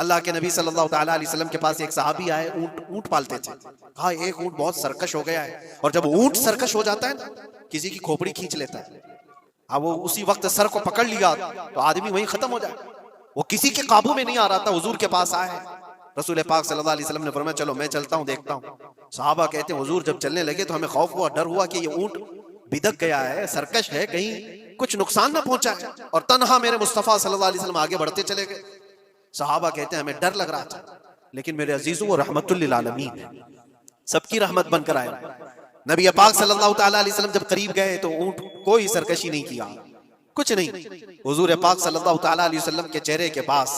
अल्लाह के नबी सल्लल्लाहु अलैहि वसल्लम के पास एक सहाबी आए, ऊंट पालते थे। कहा एक ऊंट बहुत सरकश हो गया है, और जब ऊंट सरकश हो जाता है ना, किसी की खोपड़ी खींच लेता है, अब वो उसी वक्त सर को पकड़ लिया तो आदमी वहीं खत्म हो जाए। वो किसी के काबू में नहीं आ रहा था, हुजूर के पास आए। रसूल पाक सल्लल्लाहु अलैहि वसल्लम ने फरमाया चलो मैं चलता हूँ, देखता हूँ। सहाबा कहते हैं हुजूर जब चलने लगे तो हमें खौफ हुआ, डर हुआ कि ये ऊंट बिदक गया है, सरकश है, कहीं कुछ नुकसान ना पहुंचाए। और तन्हा मेरे मुस्तफा सल्लल्लाहु अलैहि वसल्लम आगे बढ़ते चले गए। सहाबा कहते हैं हमें डर लग रहा था, लेकिन मेरे अजीजों वो रहमतुल लिल आलमीन है, सबकी रहमत बनकर आए। नबी पाक सल्लल्लाहु अलैहि वसल्लम जब करीब गए तो ऊंट कोई सरकशी नहीं किया, कुछ नहीं। हुजूर पाक सल्लल्लाहु अलैहि वसल्लम के चेहरे के पास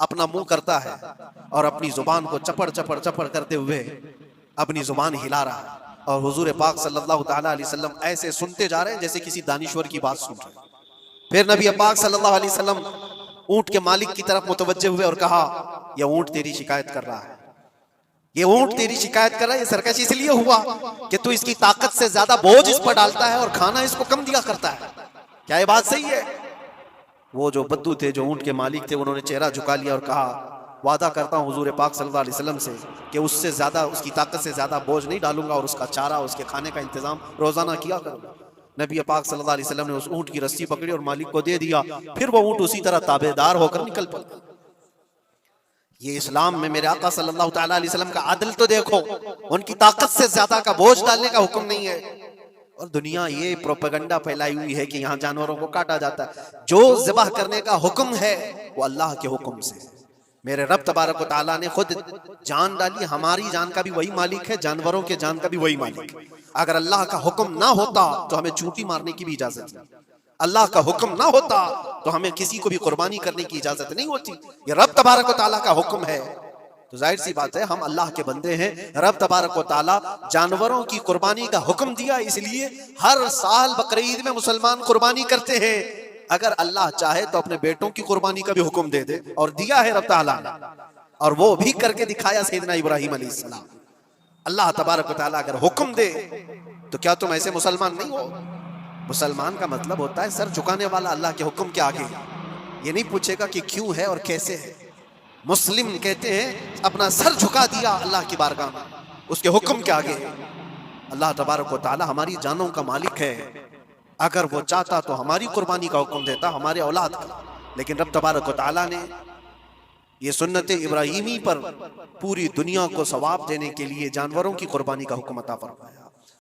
अपना मुंह करता है और अपनी जुबान को चपड़ चपड़ चपड़ करते हुए अपनी जुबान हिला रहा है। और हुजूर पाक सल्लल्लाहु अलैहि वसल्लम ऐसे सुनते जा रहे हैं जैसे किसी दानिश्वर की बात सुन रहे हैं। फिर नबी पाक सल्लल्लाहु अलैहि वसल्लम ऊंट के मालिक की तरफ मुतवज्जे हुए और कहा यह ऊंट तेरी शिकायत कर रहा है, ये ऊंट तेरी शिकायत कर रहा है। ये सरकश इसलिए हुआ कि तू इसकी ताकत से ज्यादा बोझ इस पर डालता है और खाना इसको कम दिया करता है। क्या ये बात सही है? वो जो बद्दू थे, जो ऊंट के मालिक थे, उन्होंने चेहरा झुका लिया और कहा वादा करता हूँ हुजूर पाक सल्लल्लाहु अलैहि वसल्लम से कि उससे ज्यादा, उसकी ताकत से ज्यादा बोझ नहीं डालूंगा और उसका चारा, उसके खाने का इंतजाम रोजाना किया करूंगा। नबी पाक सल्लल्लाहु अलैहि वसल्लम ने उस ऊंट की रस्सी पकड़ी और मालिक को दे दिया। फिर वो ऊंट उसी तरह ताबेदार होकर निकल पड़ा। ये इस्लाम में मेरे आका सल्लल्लाहु अलैहि वसल्लम का आदल तो देखो, उनकी ताकत से ज्यादा का बोझ डालने का हुक्म नहीं है। और दुनिया ये प्रोपेगेंडा फैलाई हुई है कि यहाँ जानवरों को काटा जाता है। जो ज़िबाह करने का हुक्म है वो अल्लाह के हुक्म से। मेरे रब तबारक व तआला ने खुद जान डाली, हमारी जान का भी वही मालिक है, जानवरों के जान का भी वही मालिक है। अगर अल्लाह का हुक्म ना होता तो हमें चूंटी मारने की भी इजाजत नहीं, अल्लाह का हुक्म ना होता तो हमें किसी को भी कुर्बानी करने की इजाजत नहीं होती। ये रब तबारक व तआला का हुक्म है, तो जाहिर सी बात है हम अल्लाह के बंदे हैं। रब तबारक व तआला जानवरों की कुर्बानी का हुक्म दिया, इसलिए हर साल बकरीद में मुसलमान कुर्बानी करते हैं। अगर अल्लाह चाहे तो अपने बेटों की कुर्बानी का भी हुक्म दे दे, और दिया है रब तआला ने, और वो भी करके दिखाया सैयदना इब्राहीम अलैहिस्सलाम। अल्लाह तबारक व तआला अगर हुक्म दे तो क्या तुम ऐसे मुसलमान नहीं हो? मुसलमान का मतलब होता है सर झुकाने वाला अल्लाह के हुक्म के आगे। ये नहीं पूछेगा कि क्यों है और कैसे है। मुस्लिम कहते हैं अपना सर झुका दिया अल्लाह की बारगाह में, उसके हुक्म के आगे। अल्लाह तबारक व तआला हमारी जानों का मालिक है। अगर वो चाहता तो हमारी कुर्बानी का हुक्म देता, हमारे औलाद का। लेकिन रब तबारक व तआला ने ये सुन्नत इब्राहीमी पर पूरी दुनिया को सवाब देने के लिए जानवरों की कुर्बानी का हुक्म अता फरमाया।